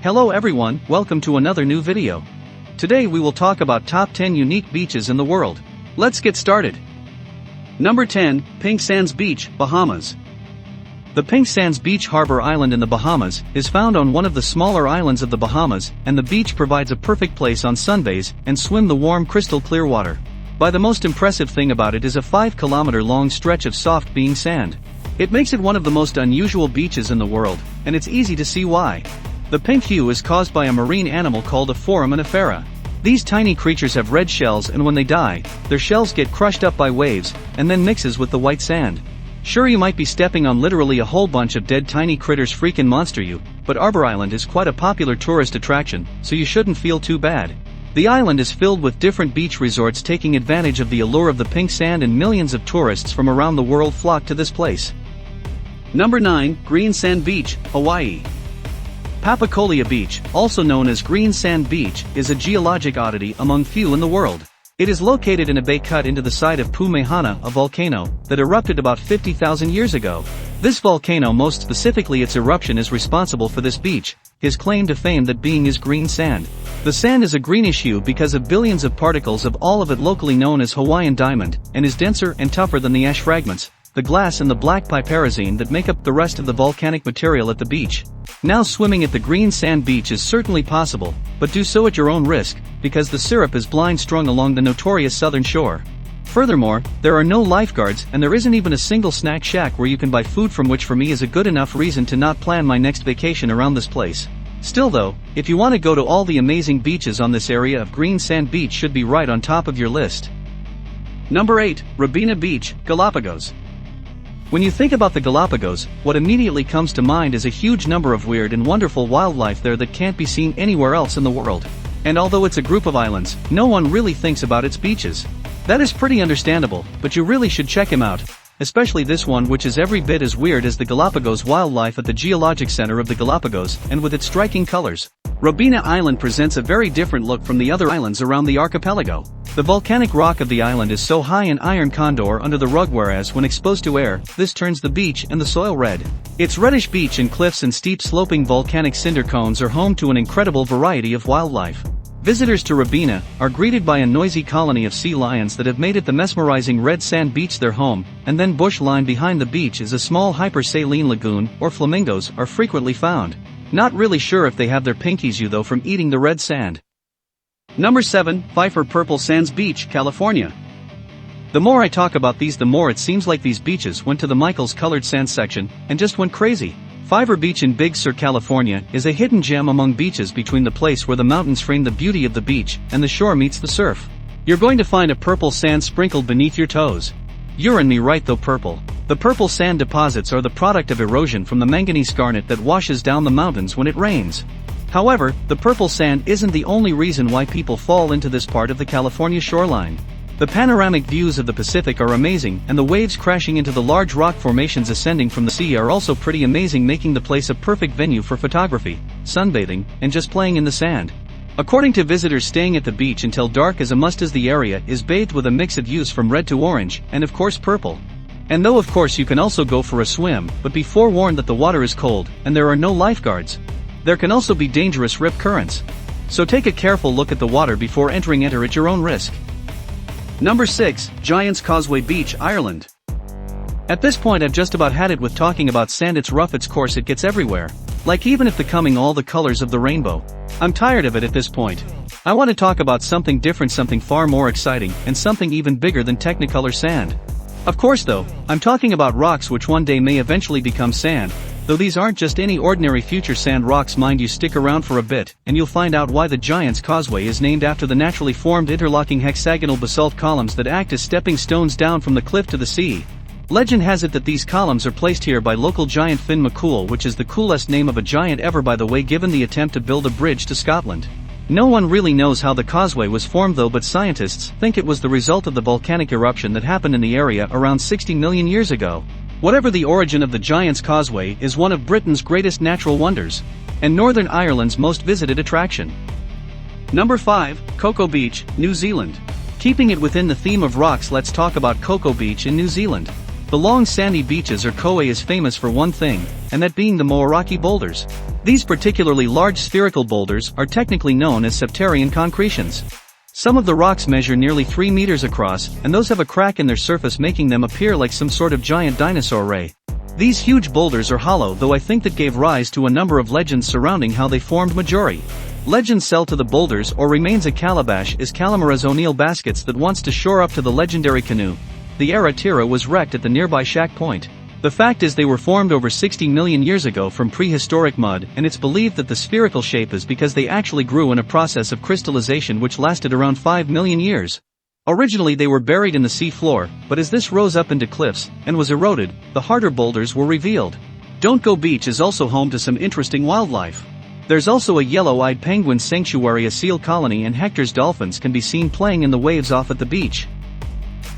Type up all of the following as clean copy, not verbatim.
Hello everyone, welcome to another new video. Today we will talk about top 10 unique beaches in the world. Let's get started. Number 10, Pink Sands Beach, Bahamas. The Pink Sands Beach Harbor Island in the Bahamas is found on one of the smaller islands of the Bahamas, and the beach provides a perfect place on sunbays and swim the warm crystal clear water. By the most impressive thing about it is a 5-kilometer long stretch of soft being sand. It makes it one of the most unusual beaches in the world, and it's easy to see why. The pink hue is caused by a marine animal called a foraminifera. These tiny creatures have red shells, and when they die, their shells get crushed up by waves, and then mixes with the white sand. Sure, you might be stepping on literally a whole bunch of dead tiny critters freaking monster you, but Arbor Island is quite a popular tourist attraction, so you shouldn't feel too bad. The island is filled with different beach resorts taking advantage of the allure of the pink sand, and millions of tourists from around the world flock to this place. Number 9, Green Sand Beach, Hawaii. Papacolia Beach, also known as Green Sand Beach, is a geologic oddity among few in the world. It is located in a bay cut into the side of Pumehana, a volcano that erupted about 50,000 years ago. This volcano, most specifically its eruption, is responsible for this beach, his claim to fame that being is green sand. The sand is a greenish hue because of billions of particles of all of it locally known as Hawaiian diamond, and is denser and tougher than the ash fragments, the glass and the black piperazine that make up the rest of the volcanic material at the beach. Now, swimming at the green sand beach is certainly possible, but do so at your own risk, because the syrup is blind strung along the notorious southern shore. Furthermore, there are no lifeguards, and there isn't even a single snack shack where you can buy food from, which for me is a good enough reason to not plan my next vacation around this place. Still though, if you want to go to all the amazing beaches on this area of green sand beach should be right on top of your list. Number 8, Robina Beach, Galapagos. When you think about the Galapagos, what immediately comes to mind is a huge number of weird and wonderful wildlife there that can't be seen anywhere else in the world. And although it's a group of islands, no one really thinks about its beaches. That is pretty understandable, but you really should check him out, especially this one, which is every bit as weird as the Galapagos wildlife at the Geologic Center of the Galapagos, and with its striking colors. Robina Island presents a very different look from the other islands around the archipelago. The volcanic rock of the island is so high in iron condor under the rug, whereas when exposed to air, this turns the beach and the soil red. Its reddish beach and cliffs and steep sloping volcanic cinder cones are home to an incredible variety of wildlife. Visitors to Robina are greeted by a noisy colony of sea lions that have made it the mesmerizing red sand beach their home, and then bush line behind the beach is a small hypersaline lagoon, or flamingos are frequently found. Not really sure if they have their pinkies though from eating the red sand. Number 7, Pfeiffer Purple Sands Beach, California. The more I talk about these, the more it seems like these beaches went to the Michaels colored sand section and just went crazy. Pfeiffer Beach in Big Sur, California is a hidden gem among beaches between the place where the mountains frame the beauty of the beach and the shore meets the surf. You're going to find a purple sand sprinkled beneath your toes. You're in me right though, purple. The purple sand deposits are the product of erosion from the manganese garnet that washes down the mountains when it rains. However, the purple sand isn't the only reason why people fall into this part of the California shoreline. The panoramic views of the Pacific are amazing, and the waves crashing into the large rock formations ascending from the sea are also pretty amazing, making the place a perfect venue for photography, sunbathing, and just playing in the sand. According to visitors staying at the beach until dark, as a must, as the area is bathed with a mix of hues from red to orange, and of course purple. And though of course you can also go for a swim, but be forewarned that the water is cold, and there are no lifeguards. There can also be dangerous rip currents. So take a careful look at the water before entering. Enter at your own risk. Number 6, Giant's Causeway Beach, Ireland. At this point I've just about had it with talking about sand. It's rough, its course, it gets everywhere. Like even if becoming all the colors of the rainbow. I'm tired of it at this point. I want to talk about something different, something far more exciting, and something even bigger than Technicolor sand. Of course though, I'm talking about rocks which one day may eventually become sand. Though these aren't just any ordinary future sand rocks, mind you. Stick around for a bit, and you'll find out why the Giant's Causeway is named after the naturally formed interlocking hexagonal basalt columns that act as stepping stones down from the cliff to the sea. Legend has it that these columns are placed here by local giant Finn McCool, which is the coolest name of a giant ever, by the way, given the attempt to build a bridge to Scotland. No one really knows how the causeway was formed though, but scientists think it was the result of the volcanic eruption that happened in the area around 60 million years ago. Whatever the origin of the Giant's Causeway, is one of Britain's greatest natural wonders, and Northern Ireland's most visited attraction. Number 5, Cocoa Beach, New Zealand. Keeping it within the theme of rocks, let's talk about Cocoa Beach in New Zealand. The long sandy beaches, or koe, is famous for one thing, and that being the Moeraki boulders. These particularly large spherical boulders are technically known as septarian concretions. Some of the rocks measure nearly 3 meters across, and those have a crack in their surface making them appear like some sort of giant dinosaur ray. These huge boulders are hollow, though I think that gave rise to a number of legends surrounding how they formed Majori. Legends sell to the boulders or remains a calabash is Calamara's O'Neill baskets that wants to shore up to the legendary canoe. The Era Tira was wrecked at the nearby Shack Point. The fact is they were formed over 60 million years ago from prehistoric mud, and it's believed that the spherical shape is because they actually grew in a process of crystallization which lasted around 5 million years. Originally they were buried in the sea floor, but as this rose up into cliffs and was eroded, the harder boulders were revealed. Don't Go Beach is also home to some interesting wildlife. There's also a yellow-eyed penguin sanctuary, a seal colony, and Hector's dolphins can be seen playing in the waves off at the beach.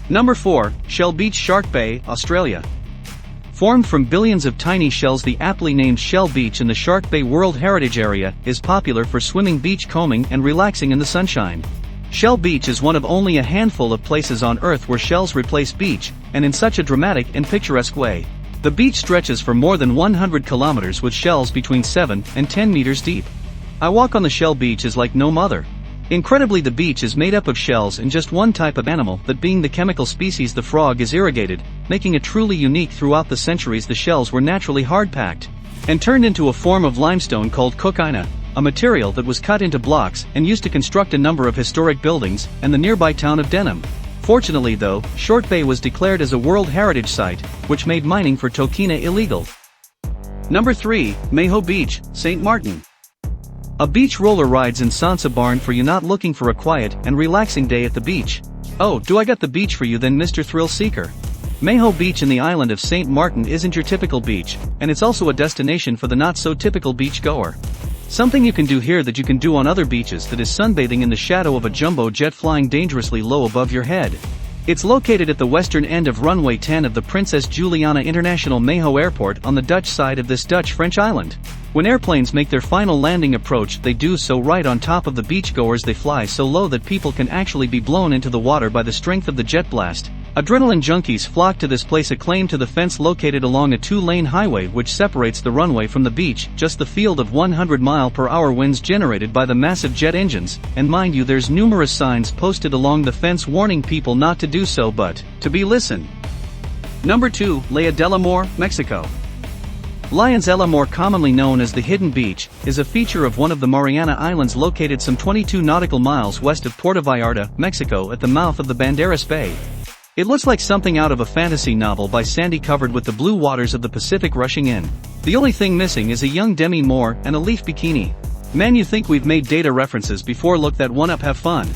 Number 4, Shell Beach, Shark Bay, Australia. Formed from billions of tiny shells, the aptly named Shell Beach in the Shark Bay World Heritage Area is popular for swimming, beach combing, and relaxing in the sunshine. Shell Beach is one of only a handful of places on Earth where shells replace beach, and in such a dramatic and picturesque way. The beach stretches for more than 100 kilometers with shells between 7 and 10 meters deep. I walk on the Shell Beach is like no other. Incredibly, the beach is made up of shells and just one type of animal, that being the chemical species the frog, is irrigated, making it truly unique. Throughout the centuries the shells were naturally hard-packed and turned into a form of limestone called cocaina, a material that was cut into blocks and used to construct a number of historic buildings and the nearby town of Denham. Fortunately though, Short Bay was declared as a World Heritage Site, which made mining for Tokina illegal. Number 3, Mayho Beach, St. Martin. A beach roller rides in Sansa Barn for you not looking for a quiet and relaxing day at the beach. Oh, do I got the beach for you then, Mr. Thrill Seeker? Mayho Beach in the island of St. Martin isn't your typical beach, and it's also a destination for the not-so-typical beach goer. Something you can do here that you can do on other beaches, that is sunbathing in the shadow of a jumbo jet flying dangerously low above your head. It's located at the western end of runway 10 of the Princess Juliana International Mayho Airport on the Dutch side of this Dutch-French island. When airplanes make their final landing approach, they do so right on top of the beachgoers. They fly so low that people can actually be blown into the water by the strength of the jet blast. Adrenaline junkies flock to this place, a claim to the fence located along a 2-lane highway which separates the runway from the beach, just the field of 100-mile-per-hour winds generated by the massive jet engines, and mind you, there's numerous signs posted along the fence warning people not to do so but to be listened. Number 2, Playa del Amor, Mexico. Lions El Amor, commonly known as the Hidden Beach, is a feature of one of the Mariana Islands located some 22 nautical miles west of Puerto Vallarta, Mexico, at the mouth of the Banderas Bay. It looks like something out of a fantasy novel by Sandy, covered with the blue waters of the Pacific rushing in. The only thing missing is a young Demi Moore and a leaf bikini. Man, you think we've made data references before? Look that one up, have fun.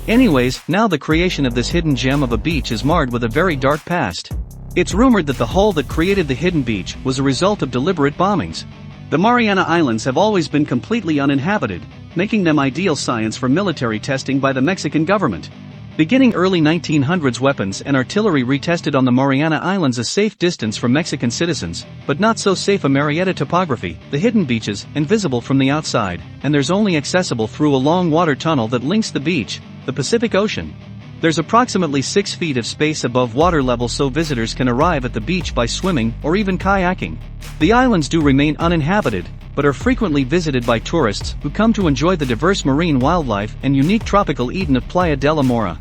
Anyways, now the creation of this hidden gem of a beach is marred with a very dark past. It's rumored that the hull that created the hidden beach was a result of deliberate bombings. The Mariana Islands have always been completely uninhabited, making them ideal science for military testing by the Mexican government. Beginning early 1900s, weapons and artillery retested on the Mariana Islands a safe distance from Mexican citizens, but not so safe a Marietta topography. The hidden beaches, invisible from the outside, and there's only accessible through a long water tunnel that links the beach, the Pacific Ocean. There's approximately 6 feet of space above water level, so visitors can arrive at the beach by swimming or even kayaking. The islands do remain uninhabited, but are frequently visited by tourists who come to enjoy the diverse marine wildlife and unique tropical Eden of Playa del Amor.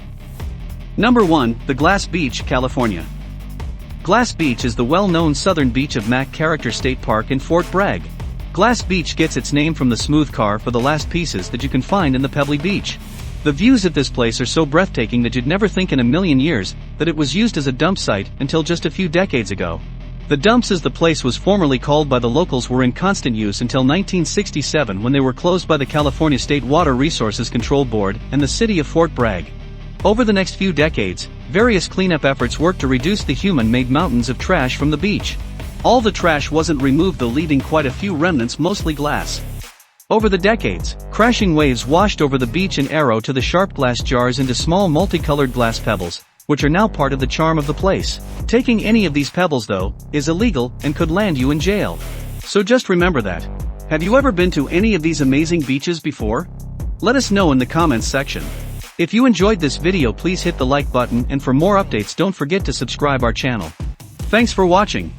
Number 1, the Glass Beach, California. Glass Beach is the well-known southern beach of Mac Character State Park in Fort Bragg. Glass Beach gets its name from the smooth car for the last pieces that you can find in the pebbly beach. The views at this place are so breathtaking that you'd never think in a million years that it was used as a dump site until just a few decades ago. The dumps, as the place was formerly called by the locals, were in constant use until 1967, when they were closed by the California State Water Resources Control Board and the city of Fort Bragg. Over the next few decades, various cleanup efforts worked to reduce the human-made mountains of trash from the beach. All the trash wasn't removed though, leaving quite a few remnants, mostly glass. Over the decades, crashing waves washed over the beach and arrow to the sharp glass jars into small multicolored glass pebbles, which are now part of the charm of the place. Taking any of these pebbles, though, is illegal and could land you in jail. So just remember that. Have you ever been to any of these amazing beaches before? Let us know in the comments section. If you enjoyed this video, please hit the like button, and for more updates don't forget to subscribe our channel. Thanks for watching.